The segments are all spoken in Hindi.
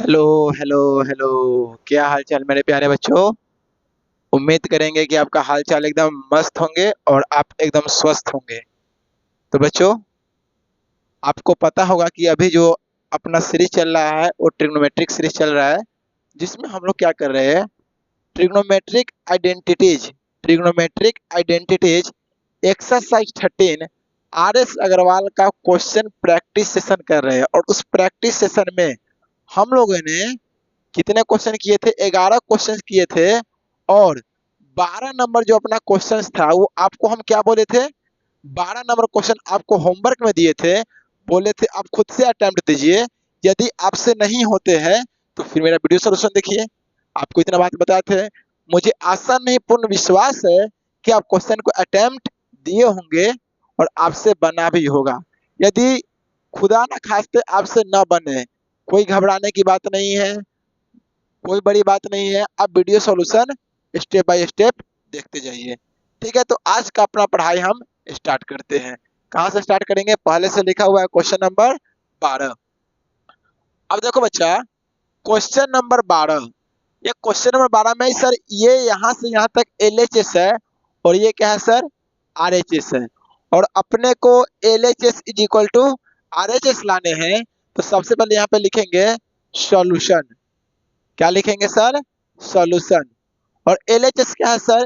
Hello, hello, hello. क्या हाल चाल मेरे प्यारे बच्चों। उम्मीद करेंगे कि आपका हाल चाल एकदम मस्त होंगे और आप एकदम स्वस्थ होंगे। तो बच्चों, आपको पता होगा कि अभी जो अपना सीरीज चल रहा है वो ट्रिग्नोमेट्रिक सीरीज चल रहा है, जिसमें हम लोग क्या कर रहे हैं, trigonometric identities trigonometric identities exercise 13 R S Agarwal का क्वेश्चन प्रैक्टिस सेशन कर रहे हैं। और उस प्रैक्टिस सेशन में हम लोगों ने कितने क्वेश्चन किए थे? 11 क्वेश्चन किए थे। और 12 नंबर जो अपना क्वेश्चन था वो आपको हम क्या बोले थे, 12 नंबर क्वेश्चन आपको होमवर्क में दिए थे। बोले थे आप खुद से अटेम्प्ट दीजिए, यदि आपसे नहीं होते हैं तो फिर मेरा वीडियो सोल्यूशन देखिए। आपको इतना बात बताए थे। मुझे आशा नहीं पूर्ण विश्वास है कि आप क्वेश्चन को अटेम्प्ट दिए होंगे और आपसे बना भी होगा। यदि खुदा ना खास्ते आपसे न बने, कोई घबराने की बात नहीं है, कोई बड़ी बात नहीं है। आप video solution step by step देखते जाइए। ठीक है, तो आज का अपना पढ़ाई हम स्टार्ट करते हैं। कहाँ से स्टार्ट करेंगे? पहले से लिखा हुआ है क्वेश्चन नंबर 12। अब देखो बच्चा, क्वेश्चन नंबर 12, ये क्वेश्चन नंबर 12 में सर ये यहाँ से यहाँ तक LHS है और ये क्या है सर? RHS है। और अपने को LHS is equal to RHS लाने हैं, तो सबसे पहले यहाँ पे लिखेंगे सॉल्यूशन। क्या लिखेंगे सर? सॉल्यूशन। और LHS क्या है सर?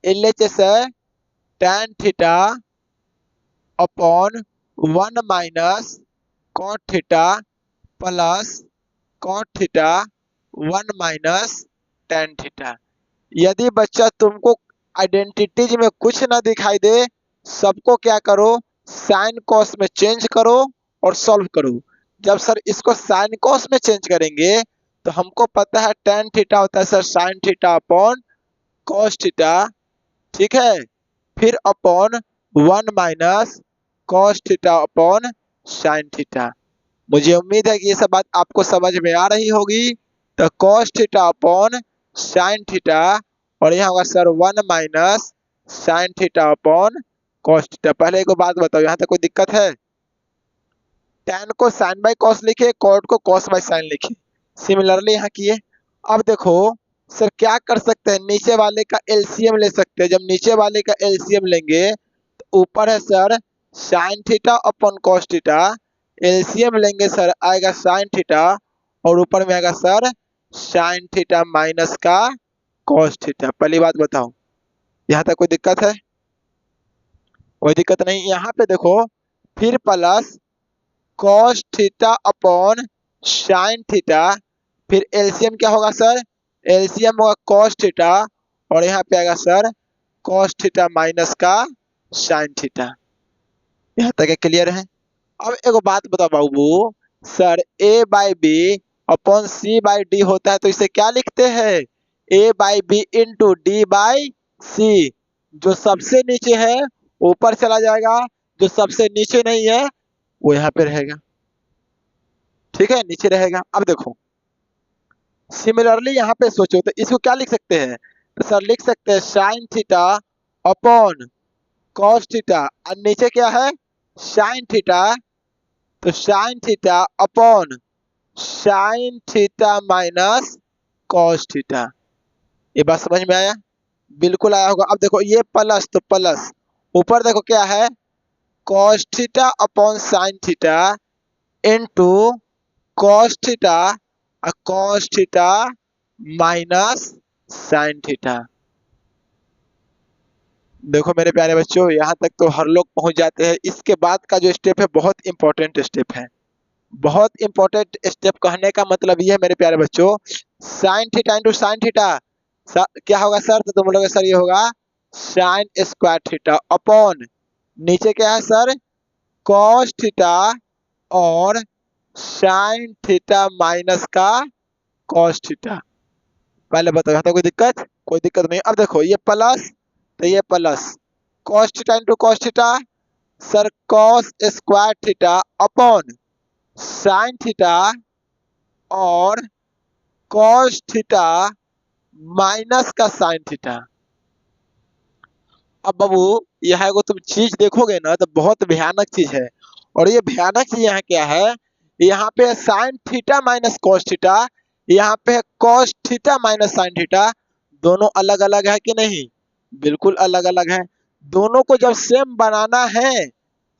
LHS है tan theta upon 1 minus cot theta plus cot theta 1 minus tan theta. यदि बच्चा तुमको आइडेंटिटीज में कुछ ना दिखाई दे, सबको क्या करो, साइन कॉस में चेंज करो और सॉल्व करो। जब सर इसको साइन कॉस में चेंज करेंगे तो हमको पता है tan थीटा होता है sir sign theta upon cos theta. ठीक है, फिर upon 1 minus cos theta upon sine theta. मुझे उम्मीद है कि ये सब बात आपको समझ में आ रही होगी। तो cos theta upon sine theta, और यहाँ होगा sir 1 minus sine theta upon cos theta. पहले एक बात बताओ, यहाँ तक कोई दिक्कत है? tan को साइन बाय कॉस लिखे, कॉट को कॉस बाय साइन लिखे। सिमिलरली यहाँ किए। अब देखो सर क्या कर सकते हैं, नीचे वाले का एलसीएम ले सकते हैं। जब नीचे वाले का एलसीएम लेंगे तो ऊपर है sir sign theta upon cos theta, LCM लेंगे सर आएगा साइन थीटा, और ऊपर में आएगा सर साइन थीटा माइनस का कॉस थीटा। पहली बात बताओ, यहाँ तक कोई दिक्कत है? कोई दिक्कत नहीं। यहाँ पे देखो फिर plus cos theta upon sine theta, फिर एलसीएम क्या होगा सर? एलसीएम होगा कॉस थीटा, और यहाँ पे आएगा सर कॉस थीटा माइनस का साइन थीटा। यहाँ तक क्लियर है? अब एक बात बताओ बाबू, sir A by B upon C by D होता है तो इसे क्या लिखते हैं? A by B into D by C. जो सबसे नीचे है ऊपर चला जाएगा, जो सबसे नीचे नहीं है वो यहाँ पे रहेगा। ठीक है, नीचे रहेगा। अब देखो सिमिलरली यहाँ पे सोचो तो इसको क्या लिख सकते हैं? तो सर लिख सकते हैं sine theta upon cos theta, और नीचे क्या है? Sine theta. तो sine theta upon sine theta minus cos theta. ये बात समझ में आया? बिल्कुल आया होगा। अब देखो ये प्लस तो प्लस, ऊपर देखो क्या है? Cos theta upon sine theta into cos theta और cos theta minus sine theta. देखो मेरे प्यारे बच्चों, यहाँ तक तो हर लोग पहुंच जाते हैं। इसके बाद का जो स्टेप है बहुत इंपॉर्टेंट स्टेप है। बहुत इंपॉर्टेंट स्टेप कहने का मतलब ये है मेरे प्यारे बच्चों, sign theta into sine theta क्या होगा सर? तो तुम लोग सर ये होगा साइन स्क्वायर थीटा अपॉन नीचे क्या है सर? कॉस थीटा और साइन थीटा माइनस का कॉस थीटा। पहले बताओ यहाँ तो कोई दिक्कत? कोई दिक्कत नहीं। अब देखो ये प्लस तो ये plus cos theta into cos theta, sir cos square theta upon sine theta और कॉस थीटा माइनस का साइन थीटा। अब बाबू यहाँ को तुम चीज देखोगे ना तो बहुत भयानक चीज है। और ये भयानक चीज यहाँ क्या है, यहाँ पे sign theta minus cos theta, यहाँ पे है cos theta minus sine theta. दोनों अलग अलग है कि नहीं, बिल्कुल अलग अलग है। दोनों को जब सेम बनाना है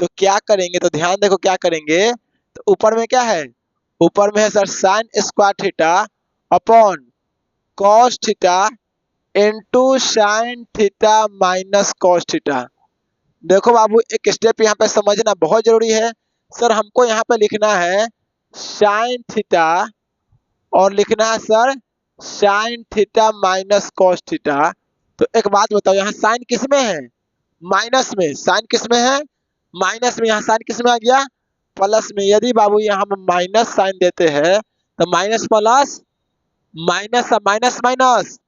तो क्या करेंगे, तो ध्यान देखो क्या करेंगे। तो ऊपर में क्या है, ऊपर में है sir sine square theta upon cos theta into sine theta minus cos theta. देखो बाबू एक स्टेप यहाँ पे समझना बहुत जरूरी है। सर हमको यहाँ पे लिखना है साइन थीटा और लिखना है sir sign theta minus cos theta. तो एक बात बताओ, यहाँ साइन किस में है, माइनस में। साइन किस में है, माइनस में। यहाँ साइन किस में आ गया, प्लस में। यदि बाबू यहाँ हम माइनस साइन देते हैं तो minus plus, minus minus minus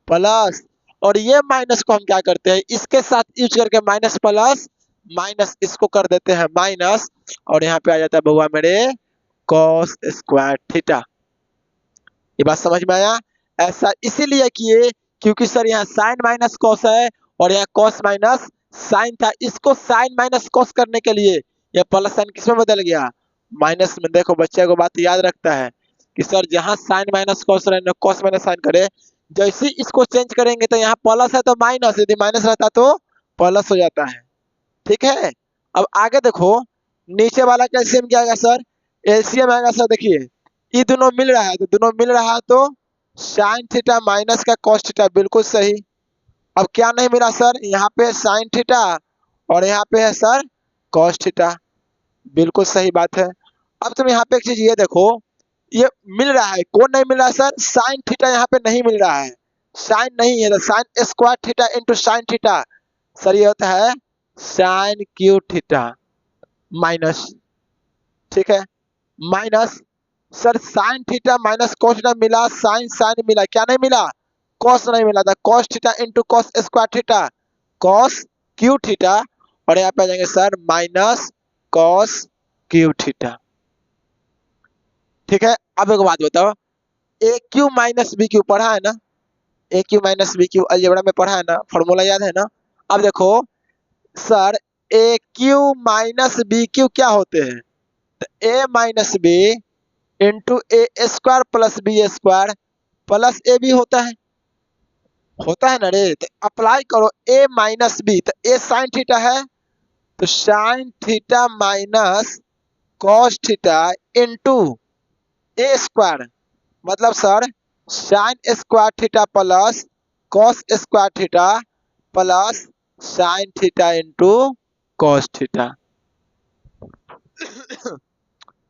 plus, और ये माइनस को हम क्या करते हैं, इसके साथ यूज करके माइनस प्लस माइनस इसको कर देते हैं माइनस, और यहाँ पे आ जाता है बउआ मेरे कॉस स्क्वायर थीटा। ये बात समझ में आया। ऐसा इसीलिए किए क्योंकि सर यहाँ साइन माइनस कॉस है और यहाँ कॉस माइनस साइन था। इसको साइन माइनस कॉस करने के लिए यह प्लस साइन किसमें बदल गया, माइनस में। देखो बच्चे को बात याद रखता है कि सर जहाँ साइन माइनस कॉस रहे कॉस माइनस साइन करे, जैसे इसको चेंज करेंगे तो यहाँ प्लस है तो माइनस, यदि माइनस रहता तो प्लस हो जाता है। ठीक है, अब आगे देखो नीचे वाला का एलसीएम क्या आएगा सर, एलसीएम आएगा सर, देखिए ये दोनों मिल रहा है तो दोनों मिल रहा है तो साइन थीटा माइनस का कॉस थीटा, बिल्कुल सही। अब क्या नहीं मिला सर, यहाँ पे साइन थीटा और यहाँ पे है सर कॉस थीटा, बिल्कुल सही बात है। अब तुम यहाँ पे एक चीज ये देखो, ये मिल रहा है, कौन नहीं मिल रहा है सर, साइन थीटा यहाँ पे नहीं मिल रहा है। साइन नहीं है तो sign square theta into sine theta, sir ये होता है साइन क्यू थीटा माइनस। ठीक है, minus sir sign theta minus cos theta मिला, साइन साइन मिला, क्या नहीं मिला, कॉस नहीं मिला था। Cos theta into cos square theta cos cube theta, और यहाँ पे आ जाएंगे sir minus cos cube theta. ठीक है, अब एक बात बताओ, ए क्यू माइनस बी क्यू पढ़ा है ना, A cube minus B cube algebra में पढ़ा है ना, फॉर्मूला याद है ना। अब देखो sir A cube minus B cube क्या होते हैं, तो A minus B into A square plus B square plus A B होता है ना रे। तो अप्लाई करो ए माइनस बी, तो ए साइन थीटा है तो sine theta minus cos theta into A square, मतलब sir sine square theta plus cos square theta plus sine theta into cos theta.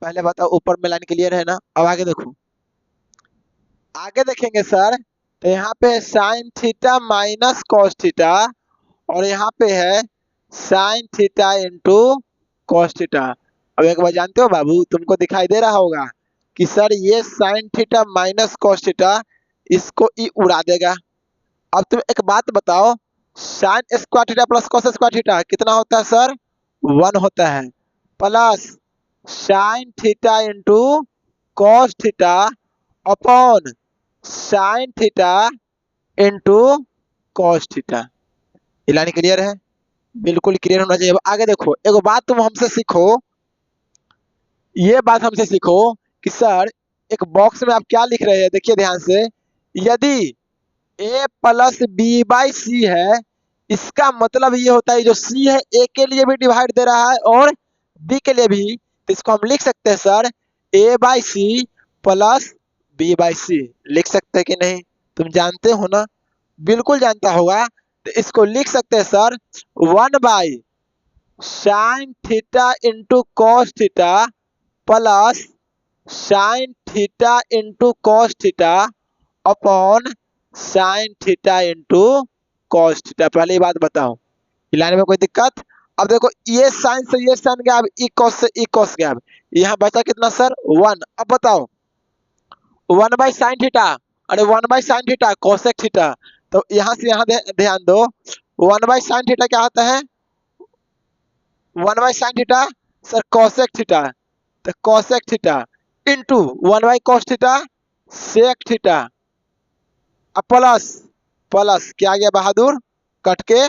पहले बताओ ऊपर में लाइन क्लियर है ना। अब आगे देखो, आगे देखेंगे सर तो यहाँ पे sign theta minus cos theta और यहाँ पे है sine theta into cos theta. अब एक बार जानते हो बाबू, तुमको दिखाई दे रहा होगा कि सर ये sign theta minus cos theta इसको ई उड़ा देगा। अब तुम एक बात बताओ, sign square theta plus cos square theta कितना होता है सर, 1 होता है, plus sine theta into cos theta upon sine theta into cos theta. ये लाइन क्लियर है, बिल्कुल क्लियर होना चाहिए। अब आगे देखो, एक बात तुम हमसे सीखो, ये बात हमसे सीखो कि सर एक बॉक्स में आप क्या लिख रहे हैं, देखिए ध्यान से। यदि a प्लस बी बाई सी है, इसका मतलब ये होता है जो c है a के लिए भी डिवाइड दे रहा है और b के लिए भी। तो इसको हम लिख सकते हैं sir a by C plus b by C, लिख सकते हैं कि नहीं, तुम जानते हो ना, बिल्कुल जानता होगा। तो इसको लिख सकते हैं sir 1 by sine theta into cos theta plus sine theta into cos theta upon sine theta into cos theta. पहले ये बात बताओ, लाइन में कोई दिक्कत। अब देखो ये साइन से ये साइन गया, अब ई कॉस से ई कॉस गया, अब यहाँ बचा कितना सर 1। अब बताओ 1 बाई साइन थीटा, अरे 1 by sine theta cosec theta, तो यहाँ से यहाँ ध्यान दो, 1 बाई साइन थीटा क्या होता है, 1 by sine theta sir cosec theta, तो cosec theta into 1 by cos theta sec theta, अब प्लस प्लस क्या आ गया बहादुर, कट के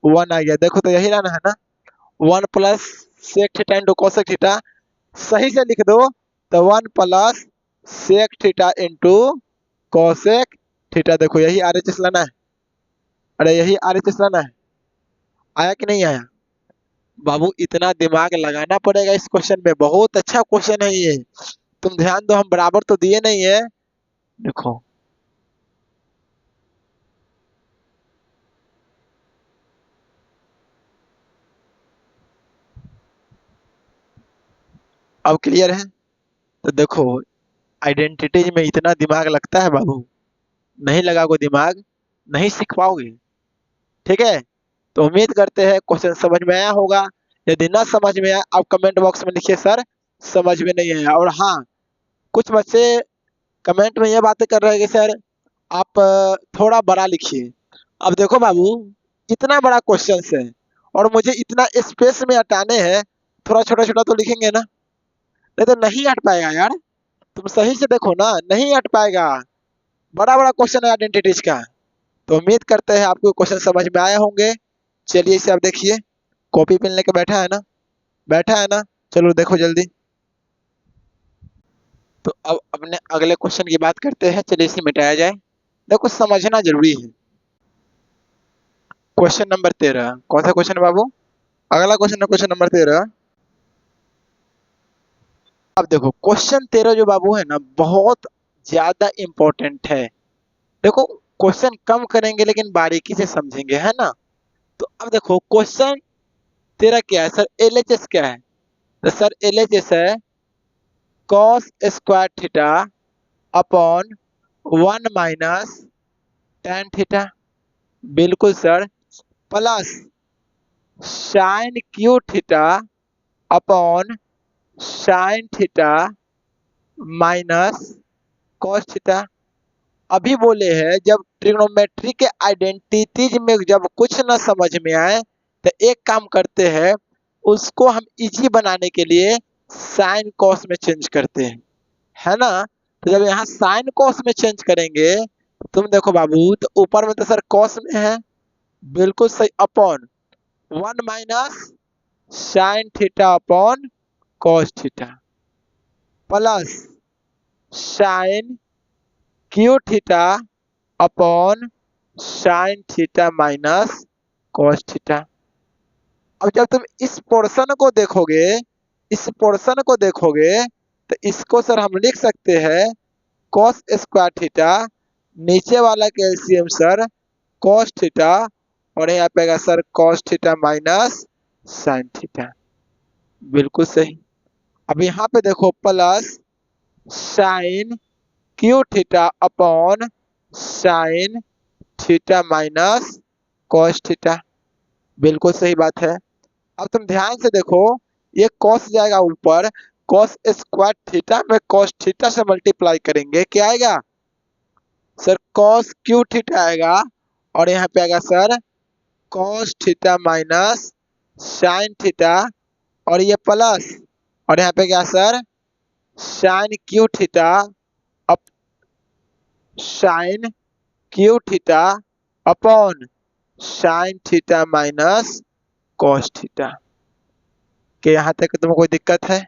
1 आ गया। देखो तो यही रहना है ना, 1 plus sec theta into cosec theta, सही से लिख दो तो 1 plus sec theta into cosec theta. देखो यही RHS लाना है, अरे यही RHS लाना है। आया कि नहीं आया बाबू? इतना दिमाग लगाना पड़ेगा इस क्वेश्चन में, बहुत अच्छा क्वेश्चन है ये। तुम ध्यान दो, हम बराबर तो दिए नहीं है। देखो अब क्लियर है? तो देखो आइडेंटिटीज में इतना दिमाग लगता है बाबू, नहीं लगाओगे दिमाग नहीं सीख पाओगे। ठीक है, तो उम्मीद करते हैं क्वेश्चन समझ में आया होगा। यदि ना समझ में आया आप कमेंट बॉक्स में लिखिए सर समझ में नहीं आया। और हाँ, कुछ बच्चे कमेंट में ये बातें कर रहे हैं कि सर आप थोड़ा बड़ा लिखिए। अब देखो बाबू, इतना बड़ा क्वेश्चन है और मुझे इतना स्पेस में हटाने हैं, थोड़ा छोटा छोटा तो लिखेंगे ना, नहीं तो नहीं हट पाएगा यार। तुम सही से देखो ना, नहीं हट पाएगा, बड़ा बड़ा क्वेश्चन है आइडेंटिटीज का। तो उम्मीद करते हैं आपको क्वेश्चन समझ में आए होंगे। चलिए इसे आप देखिए, कॉपी पेन लेके बैठा है ना, बैठा है ना, चलो देखो जल्दी। तो अब अपने अगले क्वेश्चन की बात करते हैं, चलिए इसे मिटाया जाए। देखो समझना जरूरी है। क्वेश्चन नंबर 13, कौन सा क्वेश्चन है बाबू? अगला क्वेश्चन है क्वेश्चन नंबर 13। अब देखो क्वेश्चन 13 जो बाबू है ना, बहुत ज्यादा इंपॉर्टेंट है। देखो क्वेश्चन कम करेंगे लेकिन बारीकी से समझेंगे, है ना। तो अब देखो क्वेश्चन 13 क्या है सर? LHS क्या है? तो सर LHS है cos square theta upon 1 minus tan theta. बिल्कुल sir. Plus sine cube theta upon sine theta minus cos theta. अभी बोले हैं जब ट्रिग्नोमेट्री के आइडेंटिटीज में जब कुछ ना समझ में आए तो एक काम करते हैं, उसको हम इजी बनाने के लिए साइन कॉस में चेंज करते हैं, है ना। तो जब यहाँ साइन कॉस में चेंज करेंगे, तुम देखो बाबू, तो ऊपर में तो सर कॉस में है, बिल्कुल सही, upon 1 minus sine theta upon cos theta plus sine cube theta upon sine theta minus cos theta. अब जब तुम इस पोर्शन को देखोगे, इस पोर्शन को देखोगे, तो इसको सर हम लिख सकते हैं कॉस स्क्वायर थीटा, नीचे वाला का एलसीएम सर कॉस थीटा, और यहाँ पे आएगा sir cos theta minus sine theta. बिल्कुल सही। अब यहाँ पे देखो plus sine cube theta upon sine theta minus cos theta. बिल्कुल सही बात है। अब तुम ध्यान से देखो, ये कॉस जाएगा ऊपर, कॉस स्क्वायर थीटा में कॉस थीटा से मल्टीप्लाई करेंगे, क्या आएगा सर? कॉस क्यू थीटा आएगा, और यहाँ पे आएगा sir cos theta minus sine theta, और ये प्लस, और यहाँ पे क्या sir sine cube theta up sine cube theta upon sine theta minus cos theta. के यहाँ तक तुम्हें कोई दिक्कत है?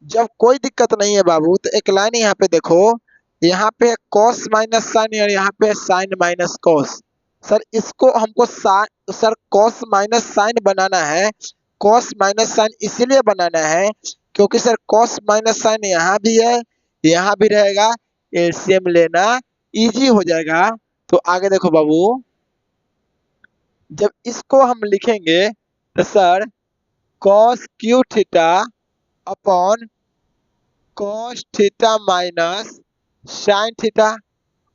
जब कोई दिक्कत नहीं है बाबू, तो एक लाइन यहाँ पे देखो, यहाँ पे कॉस माइनस साइन और यहाँ पे साइन माइनस कॉस। सर इसको हमको सर कॉस माइनस साइन बनाना है। कॉस माइनस साइन इसीलिए बनाना है क्योंकि सर कॉस माइनस साइन यहाँ भी है, यहाँ भी रहेगा, एलसीएम लेना इजी हो जाएगा। तो आगे देखो बाबू, जब इसको हम लिखेंगे तो sir cos cube theta upon cos theta minus sine theta.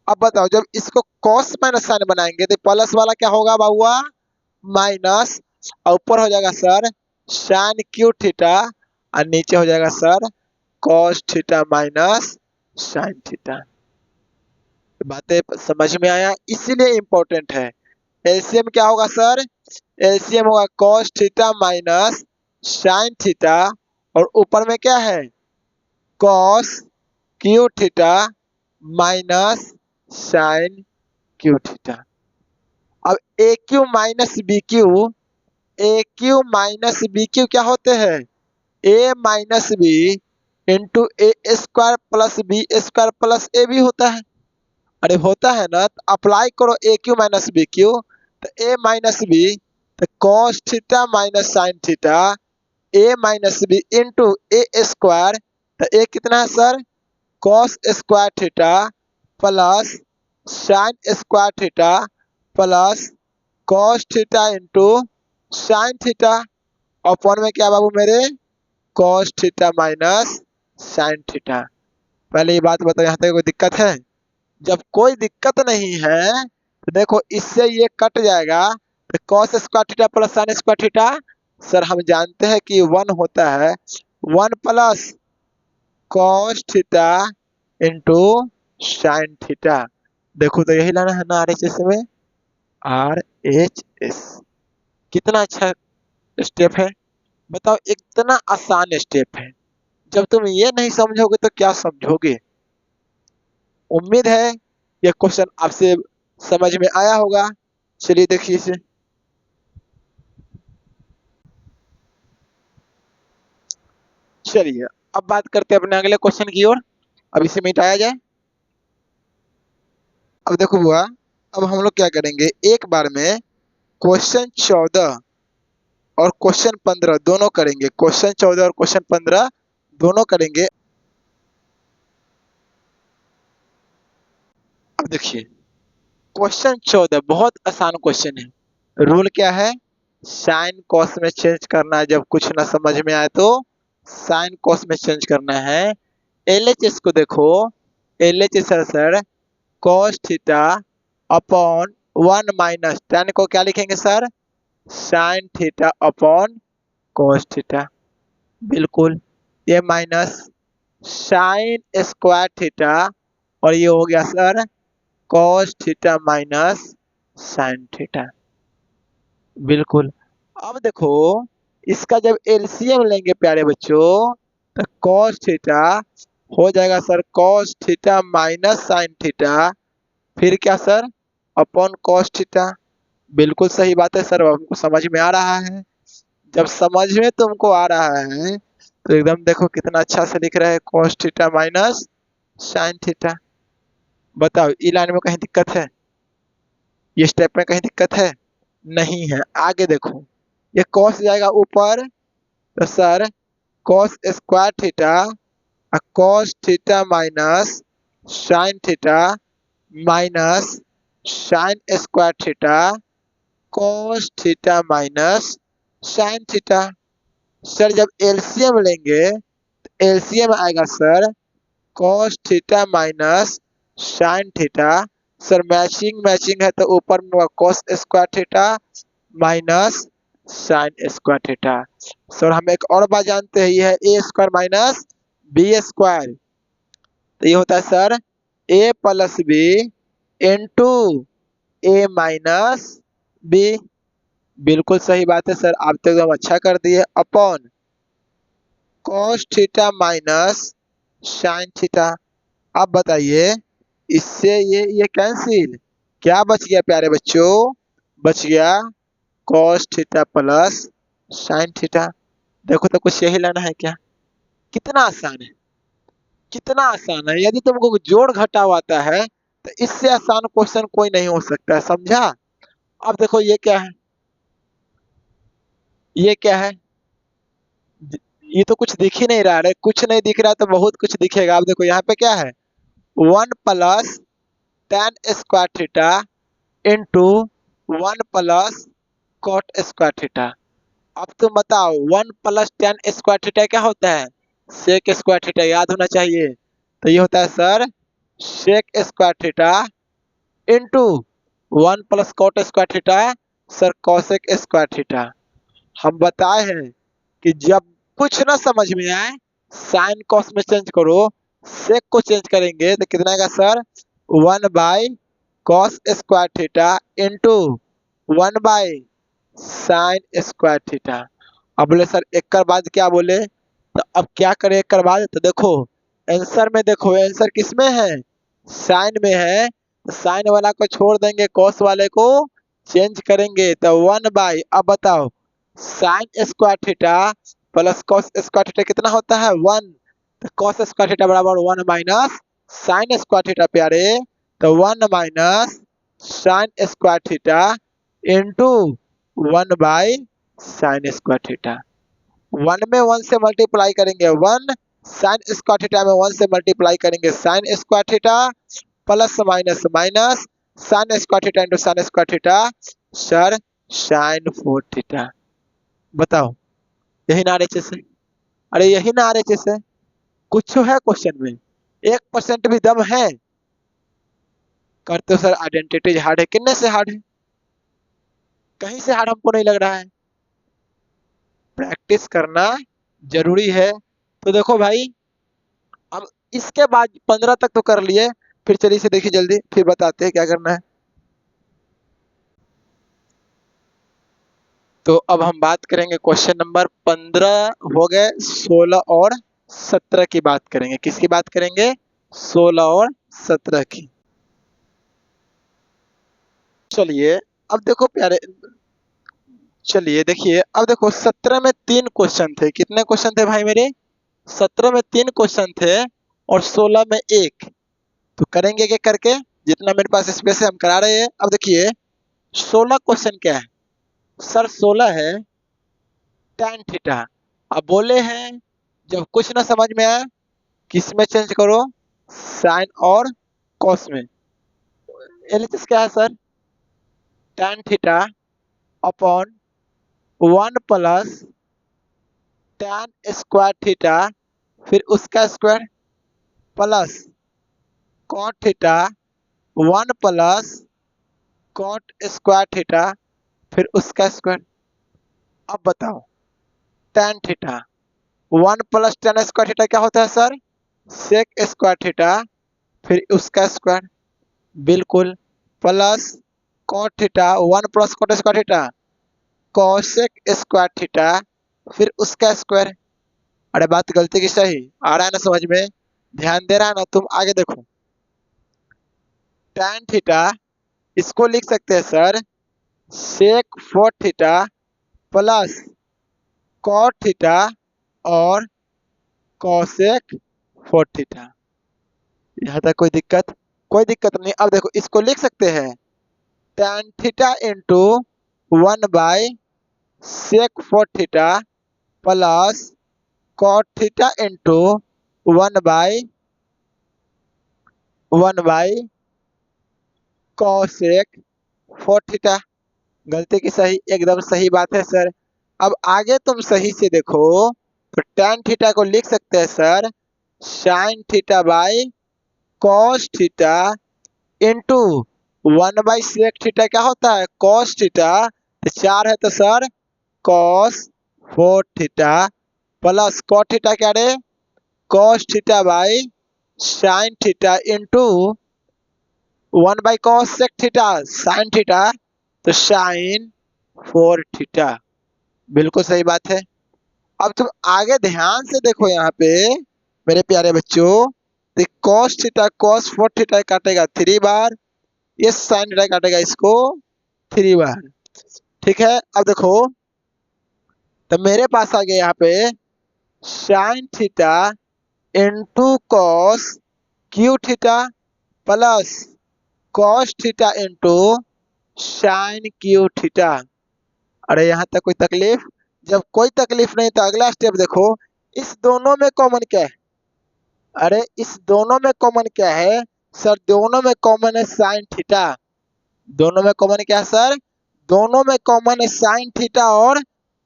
अब बताओ जब इसको कॉस माइनस साइन बनाएंगे तो प्लस वाला क्या होगा बाबुआ? माइनस, और ऊपर हो जाएगा सर साइन क्यू थीटा, और नीचे हो जाएगा sir cos theta minus sine theta. बातें समझ में आया? इसीलिए इंपॉर्टेंट है। एलसीएम क्या होगा सर? एलसीएम होगा cos theta minus sine theta, और ऊपर में क्या है cos cube theta minus sine cube theta. अब A cube minus B cube A cube minus B cube क्या होते हैं? A minus B into A square plus B square plus A B होता है। अरे होता है ना, तो अप्लाई करो A cube minus B cube, तो ए माइनस बी तो cos theta minus sine theta, A minus B into A square, तो ए कितना है sir? Cos square theta plus sine square theta plus cos theta into sine theta, upon में क्या बाबू मेरे? Cos theta minus sine theta. पहले ये बात बताओ, यहाँ तक कोई दिक्कत है? जब कोई दिक्कत नहीं है तो देखो इससे ये कट जाएगा, तो cos square theta plus sine square theta, sir हम जानते हैं कि 1 होता है, 1 plus cos theta into sine theta. देखो तो यही लाना है ना RHS में, RHS। कितना अच्छा स्टेप है, बताओ, इतना आसान स्टेप है। जब तुम ये नहीं समझोगे तो क्या समझोगे? उम्मीद है ये क्वेश्चन आपसे समझ में आया होगा। चलिए देखिए इसे। चलिए अब बात करते हैं अपने अगले क्वेश्चन की ओर। अब इसे मिटाया जाए। अब देखो बुआ, अब हम लोग क्या करेंगे, एक बार में क्वेश्चन 14 और क्वेश्चन 15 दोनों करेंगे। क्वेश्चन 14 और क्वेश्चन 15 दोनों करेंगे। अब देखिए क्वेश्चन 14 बहुत आसान क्वेश्चन है। रूल क्या है? साइन कॉस में चेंज करना है। जब कुछ ना समझ में आए तो साइन कॉस में चेंज करना है। LHS को देखो, LHS है sir cos theta upon 1 minus tan को क्या लिखेंगे sir? Sign theta upon cos theta. बिल्कुल, ये माइनस साइन स्क्वायर थीटा और ये हो गया sir cos theta minus sine theta. बिल्कुल। अब देखो इसका जब एलसीएम लेंगे प्यारे बच्चों, तो कॉस थीटा हो जाएगा sir cos theta minus sine theta, फिर क्या सर? Upon cos theta. बिल्कुल सही बात है सर, हमको समझ में आ रहा है। जब समझ में तुमको आ रहा है तो एकदम देखो कितना अच्छा से लिख रहे हैं cos theta minus sine theta. बताओ ई लाइन में कहीं दिक्कत है? ये स्टेप में कहीं दिक्कत है? नहीं है। आगे देखो, ये कॉस जाएगा ऊपर, तो सर कॉस स्क्वायर थीटा और cos theta minus sine theta minus sine square theta cos theta minus sine theta. Sir जब एलसीएम लेंगे तो एलसीएम आएगा sir cos theta minus sine theta. Sir matching matching है तो ऊपर में होगा cos square theta minus sine square theta. Sir हम एक और बात जानते हैं, ये है A square minus B square, तो ये होता है sir A plus B into A minus B. बिल्कुल सही बात है सर, आप तो एकदम अच्छा कर दिए। Upon cos theta minus sine theta. अब बताइए इससे ये कैंसिल, क्या बच गया प्यारे बच्चों? बच गया cos theta plus sine theta. देखो तो कुछ यही लाना है क्या? कितना आसान है, कितना आसान है। यदि तुमको जोड़ घटाव आता है तो इससे आसान क्वेश्चन कोई नहीं हो सकता है, समझा? अब देखो ये क्या है, ये क्या है? ये तो कुछ दिख ही नहीं रहा है। कुछ नहीं दिख रहा तो बहुत कुछ दिखेगा। अब देखो यहाँ पे क्या है, 1 plus tan square theta into 1 plus cot square theta. अब तुम बताओ 1 प्लस tan स्क्वायर थीटा क्या होता है? सेक स्क्वायर थीटा, याद होना चाहिए। तो ये होता है sir sec square theta into 1 plus cot square theta, sir cosec square theta. हम बताए हैं कि जब कुछ ना समझ में आए साइन कॉस में चेंज करो, सेक को चेंज करेंगे तो कितना आएगा sir? 1 by cos square theta into 1 by sign square theta. अब बोले सर एक कर बाद क्या बोले, तो अब क्या करें एक कर बाद? तो देखो आंसर में, देखो आंसर किस में है? साइन में है, तो साइन वाला को छोड़ देंगे, कॉस वाले को चेंज करेंगे, तो 1 बाई, अब बताओ sign square theta plus cos square theta कितना होता है 1, तो कॉस स्क्वायर थीटा बराबर 1 माइनस साइन स्क्वायर थीटा प्यारे, तो 1 minus sine square theta into 1 by sign square theta. 1 में 1 से मल्टीप्लाई करेंगे 1, साइन स्क्वायर थीटा में 1 से मल्टीप्लाई करेंगे sine square theta, plus minus minus sine square theta into sine square theta, sir sine 4 theta. बताओ यही ना RHS है? अरे यही ना RHS है? कुछ है क्वेश्चन में, 1% भी दम है? करते हो सर आइडेंटिटीज हार्ड है, कितने से हार्ड है? कहीं से हार्ड हमको नहीं लग रहा है। प्रैक्टिस करना जरूरी है। तो देखो भाई, अब इसके बाद 15 तक तो कर लिए, फिर चलिए इसे देखिए जल्दी, फिर बताते हैं क्या करना है। तो अब हम बात करेंगे क्वेश्चन नंबर 15 हो गए, 16 और 17 की बात करेंगे। किसकी बात करेंगे? 16 और 17 की। चलिए अब देखो प्यारे, चलिए देखिए अब देखो 17 में 3 क्वेश्चन थे। कितने क्वेश्चन थे भाई मेरे? 17 में 3 क्वेश्चन थे और 16 में 1। तो करेंगे एक एक करके, जितना मेरे पास स्पेस है हम करा रहे हैं। अब देखिए 16 क्वेश्चन क्या है सर? 16 है tan थीटा। अब बोले हैं जब कुछ ना समझ में आए किस में चेंज करो, साइन और कॉस में। एलएचएस क्या है sir? tan theta upon 1 plus tan square theta फिर उसका square plus cot theta 1 plus cot square theta फिर उसका स्क्वायर। अब बताओ tan theta 1 plus tan square theta क्या होता है सर? sec स्क्वायर थीटा फिर उसका स्क्वायर, बिल्कुल, plus cot theta 1 plus cot square theta cosec square theta फिर उसका स्क्वायर। अरे बात गलती की सही आ रहा है ना समझ में? ध्यान दे रहा है ना तुम? आगे देखो tan थीटा इसको लिख सकते हैं sir sec 4 theta plus cot theta और cosec 4 थीटा। यहाँ तक कोई दिक्कत? कोई दिक्कत नहीं। अब देखो इसको लिख सकते हैं tan theta into 1 by sec 4 theta plus cot theta into 1 by cosec 4 theta. गलती की सही, एकदम सही बात है सर। अब आगे तुम सही से देखो तो tan थीटा को लिख सकते हैं sir sin theta by cos theta into 1 by sec theta क्या होता है? cos थीटा, तो 4 है तो sir cos 4 theta plus cot theta क्या रे? cos theta by sin theta into 1 by cos sec theta sin theta, तो sin 4 थीटा। बिल्कुल सही बात है। अब तुम आगे ध्यान से देखो यहाँ पे मेरे प्यारे बच्चों, तो cos थीटा cos 4 थीटा काटेगा 3 बार, ये sin थीटा काटेगा इसको 3 बार। ठीक है, अब देखो तो मेरे पास आ गया यहाँ पे sin theta into cos cube theta plus cos theta into sin Q theta. अरे यहाँ तक कोई तकलीफ? जब कोई तकलीफ नहीं तो अगला स्टेप देखो, इस दोनों में कॉमन क्या है? अरे इस दोनों में कॉमन क्या है सर? दोनों में कॉमन है साइन थीटा। दोनों में कॉमन क्या है सर? दोनों में कॉमन है साइन थीटा और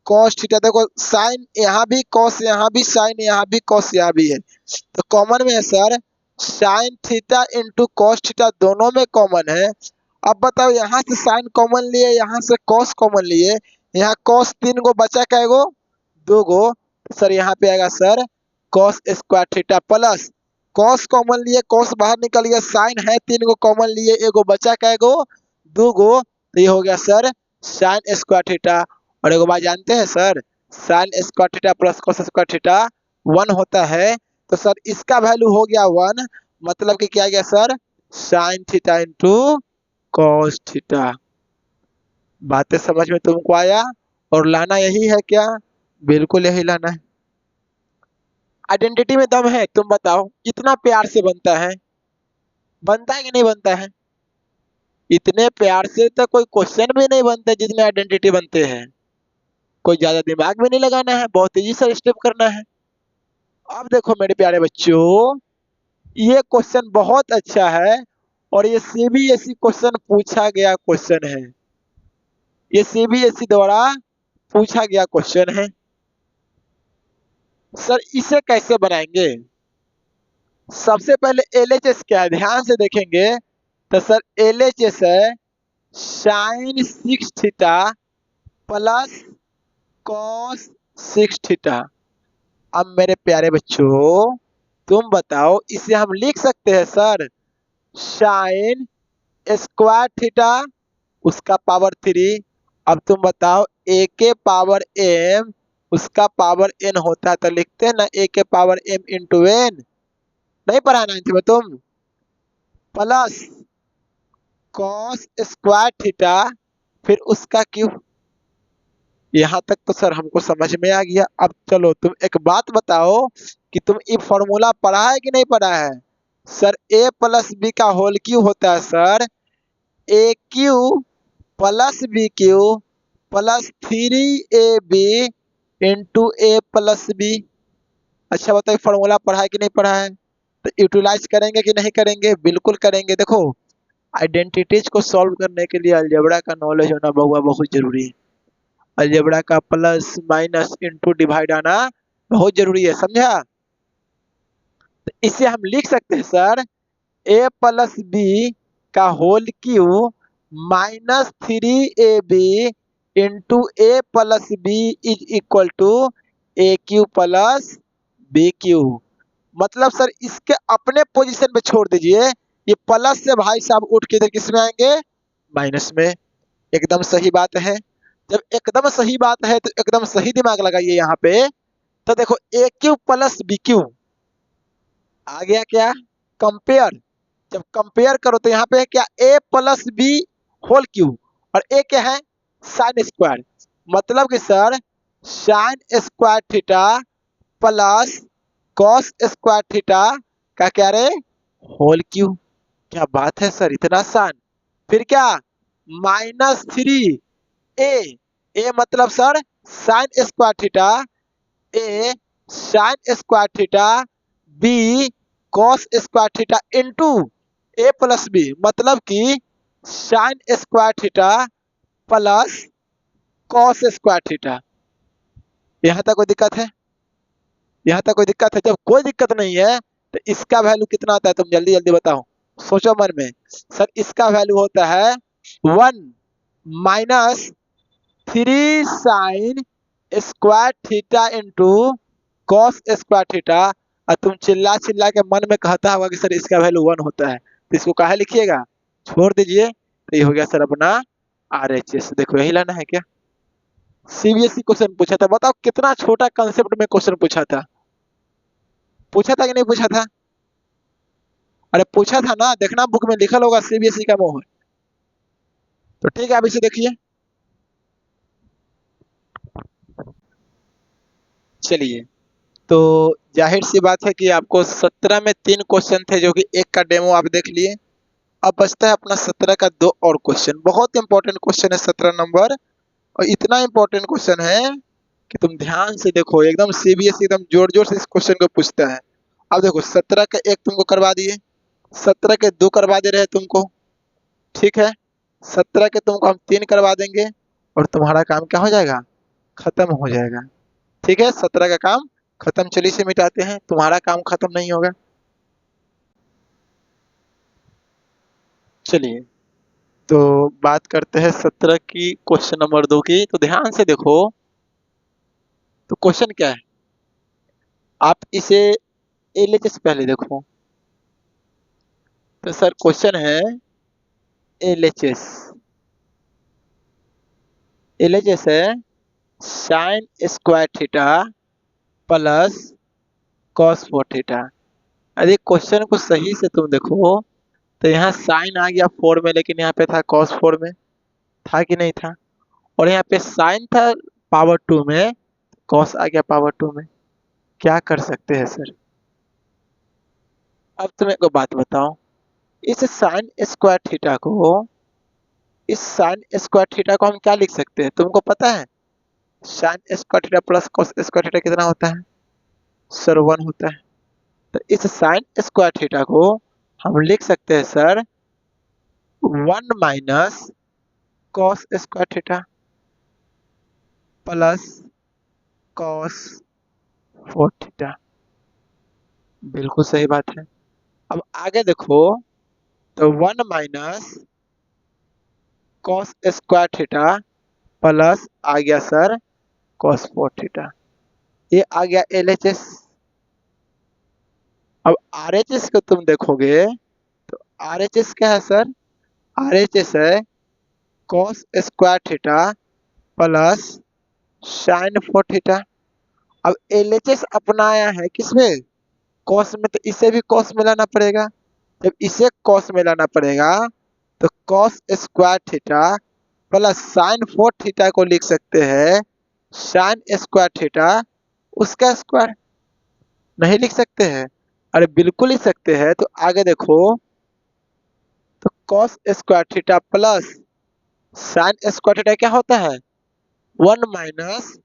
कॉस थीटा। देखो साइन यहाँ भी, कॉस यहाँ भी, साइन यहाँ भी, कॉस यहाँ भी है, तो कॉमन में है sir sign theta into cos theta, दोनों में कॉमन है। अब बताओ यहाँ से साइन कॉमन लिए, यहाँ से कॉस कॉमन लिए, यहाँ कॉस 3 गो बचा क्या गो? 2 गो, सर यहाँ पे आएगा sir cos square theta plus cos common लिए, कॉस बाहर निकल गया, साइन है 3 गो कॉमन लिए, एगो बचा क्या गो? 2 गो, तो ये हो गया सर साइन स्क्वायर थीटा। और एगो बात जानते हैं sir, sine square theta plus cos square theta 1 होता है, तो सर इसका वैल्यू हो गया 1, मतलब कि क्या गया sir sign theta into cos theta. बातें समझ में तुमको आया? और लाना यही है क्या? बिल्कुल यही लाना है। आइडेंटिटी में दम है, तुम बताओ इतना प्यार से बनता है, बनता है कि नहीं बनता है? इतने प्यार से तो कोई क्वेश्चन भी नहीं बनते जिसमें आइडेंटिटी बनते हैं। कोई ज्यादा दिमाग भी नहीं लगाना है, बहुत तेजी से स्टेप करना है। अब देखो मेरे प्यारे बच्चों, ये क्वेश्चन बहुत अच्छा है और ये सीबीएसई क्वेश्चन पूछा गया क्वेश्चन है। ये सीबीएसई द्वारा पूछा गया क्वेश्चन है। सर इसे कैसे बनाएंगे? सबसे पहले एलएचएस क्या है ध्यान से देखेंगे तो सर एलएचएस है sine 6 theta plus cos 6 theta. अब मेरे प्यारे बच्चों तुम बताओ इसे हम लिख सकते हैं सर साइन स्क्वायर थीटा उसका पावर 3। अब तुम बताओ ए के पावर एम उसका पावर एन होता है तो लिखते हैं ना ए के पावर एम इंटू एन। नहीं पढ़ा 9th में तुम? प्लस कॉस स्क्वायर थीटा फिर उसका क्यूब। यहाँ तक तो सर हमको समझ में आ गया। अब चलो तुम एक बात बताओ कि तुम ये फॉर्मूला पढ़ा है कि नहीं पढ़ा है? सर ए प्लस बी का होल क्यूब होता है sir A cube plus B cube plus 3ab into A plus B. अच्छा बताइए फॉर्मूला पढ़ा है कि नहीं पढ़ा है? तो यूटिलाइज करेंगे कि नहीं करेंगे? बिल्कुल करेंगे। देखो आइडेंटिटीज को सॉल्व करने के लिए अलजेब्रा का नॉलेज होना बहुत जरूरी है। अलजेब्रा का प्लस माइनस इंटू डिवाइड आना बहुत जरूरी है, समझा? तो इसे हम लिख सकते हैं सर ए प्लस बी का whole cube minus 3ab into A plus B is equal to A cube plus B cube. मतलब सर इसके अपने पोजीशन पे छोड़ दीजिए, ये प्लस से भाई साहब उठ के इधर किस में आएंगे? माइनस में। एकदम सही बात है। जब एकदम सही बात है तो एकदम सही दिमाग लगाइए यहाँ पे। तो देखो ए क्यू प्लस बी क्यू आ गया क्या? कंपेयर। जब कंपेयर करो तो यहाँ पे है क्या? A plus B whole cube और ए क्या है? Sine square. मतलब कि sir sine square theta plus cos square theta का क्या रे? Whole cube. क्या बात है सर, इतना आसान। फिर क्या? -3 ए। ए मतलब sir sine square theta, A sine square theta B cos square theta into A plus B मतलब कि sine square theta plus cos square theta. यहाँ तक कोई दिक्कत है? यहाँ तक कोई दिक्कत है? जब कोई दिक्कत नहीं है तो इसका वैल्यू कितना आता है तुम जल्दी जल्दी बताओ, सोचो मन में। सर इसका वैल्यू होता है 1 minus 3 sign square theta into cos square theta. और तुम चिल्ला चिल्ला के मन में कहता होगा कि सर इसका वैल्यू 1 होता है, तो इसको काहे लिखिएगा? छोड़ दीजिए। तो ये हो गया सर अपना आरएचएस। देखो यही लाना है क्या? सीबीएसई क्वेश्चन पूछा था, बताओ कितना छोटा कंसेप्ट में क्वेश्चन पूछा था। पूछा था कि नहीं पूछा था? अरे पूछा था ना, देखना बुक में लिखल होगा सीबीएसई का मोहर। तो ठीक है अब इसे देखिए। चलिए तो जाहिर सी बात है कि आपको 17 में 3 क्वेश्चन थे जो कि एक का डेमो आप देख लिए। अब बचता है अपना 17 का 2 और क्वेश्चन। बहुत इंपॉर्टेंट क्वेश्चन है 17 नंबर, और इतना इंपॉर्टेंट क्वेश्चन है कि तुम ध्यान से देखो, एकदम सीबीएसई एकदम जोर जोर से इस क्वेश्चन को पूछता है। अब देखो 17 का 1 तुमको करवा दिए, 17 के 2 करवा दे रहे हैं तुमको, ठीक है? 17 के तुमको हम 3 करवा देंगे और तुम्हारा काम क्या हो जाएगा? खत्म हो जाएगा। ठीक है 17 का काम खत्म। चलिए इसे मिटाते हैं, तुम्हारा काम खत्म नहीं होगा। चलिए तो बात करते हैं 17 की क्वेश्चन नंबर 2 की। तो ध्यान से देखो, तो क्वेश्चन क्या है आप इसे एलएचएस पहले देखो। तो सर क्वेश्चन है एलएचएस। एलएचएस है sine square theta plus cos 4 theta. यदि क्वेश्चन को सही से तुम देखो तो यहाँ साइन आ गया 4 में, लेकिन यहाँ पे था कॉस 4 में, था कि नहीं था? और यहाँ पे साइन था पावर 2 में, कॉस आ गया पावर 2 में। क्या कर सकते हैं सर? अब तुम्हें को बात बताओ, इस साइन स्क्वायर थीटा को, इस साइन स्क्वायर थीटा को हम क्या लिख सकते हैं? तुमको पता है sine square theta plus cos square theta कितना होता है? सर 1 होता है। तो इस साइन स्क्वायर थीटा को हम लिख सकते हैं sir 1 minus cos square theta plus cos 4 थीटा। बिल्कुल सही बात है। अब आगे देखो, तो 1 minus cos square theta plus आ गया सर कॉस 4 थीटा। ये आ गया LHS। अब RHS को तुम देखोगे तो RHS क्या है सर? RHS है cos square theta plus sign 4 theta. अब LHS अपनाया है किसमें? कॉस में, तो इसे भी कॉस में लाना पड़ेगा। जब इसे कॉस में लाना पड़ेगा तो cos square theta plus sign 4 theta को लिख सकते हैं साइन स्क्वायर थीटा उसका स्क्वायर। नहीं लिख सकते हैं? अरे बिल्कुल लिख सकते हैं। तो आगे देखो, तो cos square theta plus sine square theta क्या होता है? 1 माइनस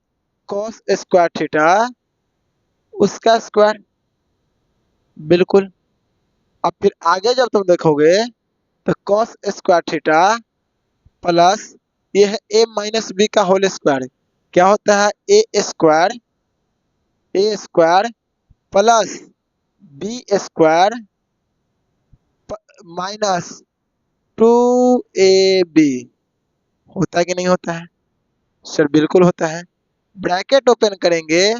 कॉस स्क्वायर थीटा उसका स्क्वायर। बिल्कुल। अब फिर आगे जब तुम देखोगे तो कॉस स्क्वायर थीटा प्लस ये है a माइनस बी का होल स्क्वायर। क्या होता है? A square plus B square minus 2ab। होता है कि नहीं होता है? सर बिल्कुल होता है। ब्रैकेट ओपन करेंगे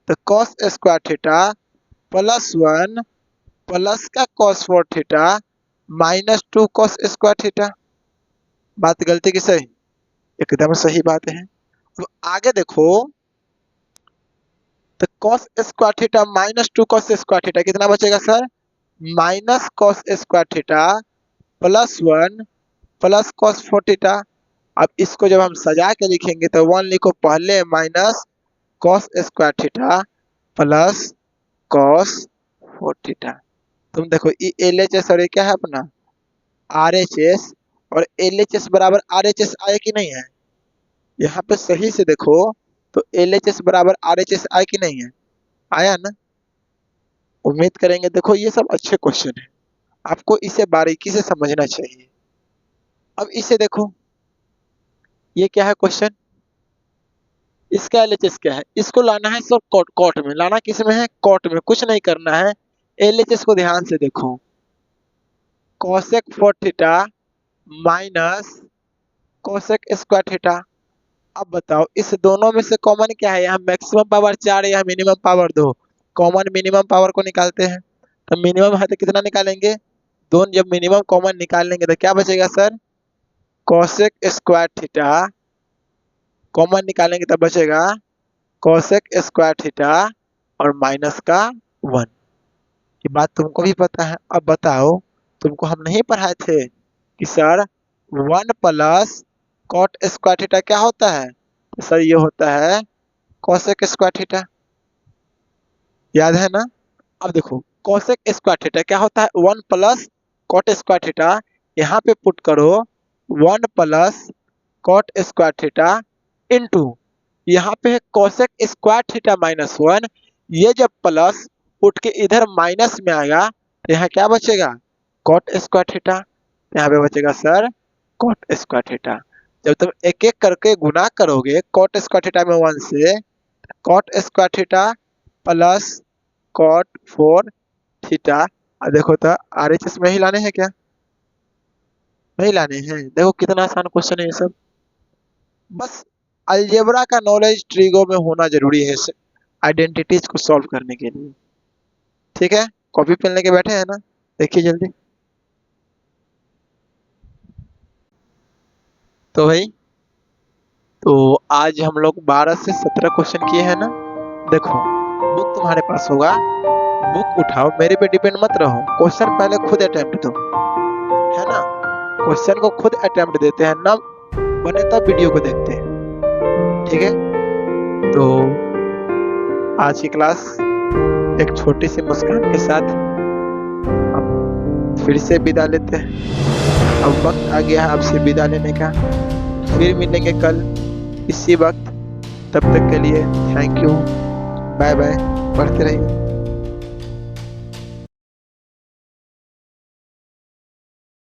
तो cos square theta plus 1 plus का cos 4 theta minus 2 cos square theta. बात गलती की सही? एकदम सही बात है। अब आगे देखो, तो cos square theta minus 2 cos square theta कितना बचेगा sir? Minus cos square theta plus 1 plus cos 4 theta. अब इसको जब हम सजा के लिखेंगे तो 1 लिखो पहले minus cos square theta plus cos 4 theta. तुम देखो ये LHS और ये क्या है अपना RHS, और LHS बराबर RHS आया कि नहीं है? यहाँ पे सही से देखो तो LHS बराबर RHS आया कि नहीं है? आया ना? उम्मीद करेंगे। देखो ये सब अच्छे क्वेश्चन है, आपको इसे बारीकी से समझना चाहिए। अब इसे देखो, ये क्या है क्वेश्चन? इसका LHS क्या है? इसको लाना है सर कॉट में। लाना किस में है? कॉट में। कुछ नहीं करना है, LHS को ध्यान से देखो। Cosec 4 theta minus cosec square theta. अब बताओ इस दोनों में से कॉमन क्या है? यहाँ मैक्सिमम पावर 4 है, यहाँ minimum power 2। Common minimum power को निकालते हैं। तो मिनिमम है तो कितना निकालेंगे? दोनों। जब मिनिमम कॉमन निकाल लेंगे तो क्या बचेगा sir? Cosec square theta. Common निकालेंगे तब बचेगा कोसेक स्क्वायर थीटा और माइनस का 1। ये बात तुमको भी पता है। अब बताओ, तुमको हम नहीं पढ़ाए थे कि sir 1 plus cot square theta क्या होता है? तो सर ये होता है कोसेक स्क्वायर थीटा। याद है ना? अब देखो कोसेक स्क्वायर थीटा क्या होता है? 1 प्लस कॉट स्क्वायर थीटा। यहाँ पे पुट करो 1 plus cot square theta into यहाँ पे है कोसेक स्क्वायर थीटा माइनस 1। ये जब प्लस उठ के इधर माइनस में आएगा तो यहाँ क्या बचेगा? Cot square theta. यहाँ पे बचेगा सर कॉट स्क्वायर थीटा। जब तुम एक एक करके गुना करोगे कॉट स्क्वायर थीटा में 1 से, cot square theta plus cot 4 theta. अब देखो तो RHS में ही लाने हैं क्या? नहीं लाने हैं। देखो कितना आसान क्वेश्चन है ये सब। बस अलजेब्रा का नॉलेज ट्रिगो में होना जरूरी है आइडेंटिटीज को सॉल्व करने के लिए। ठीक है, कॉपी पेन लेके बैठे हैं ना? देखिए जल्दी। तो भाई, तो आज हम लोग 12 से 17 क्वेश्चन किए हैं ना? देखो बुक तुम्हारे पास होगा, बुक उठाओ, मेरे पे डिपेंड मत रहो। क्वेश्चन पहले खुद अटेम्प्ट दो, है ना? क्वेश्चन को खुद अटेम्प्ट देते हैं ना, बने तब वीडियो को देखते हैं। ठीक है? तो आज की क्लास एक छोटी सी मुस्कान के साथ हम फिर से विदा लेते हैं। अब वक्त आ गया है आपसे विदा लेने का। फिर मिलेंगे कल इसी वक्त। तब तक के लिए थैंक यू, बाय बाय, पढ़ते रहिए।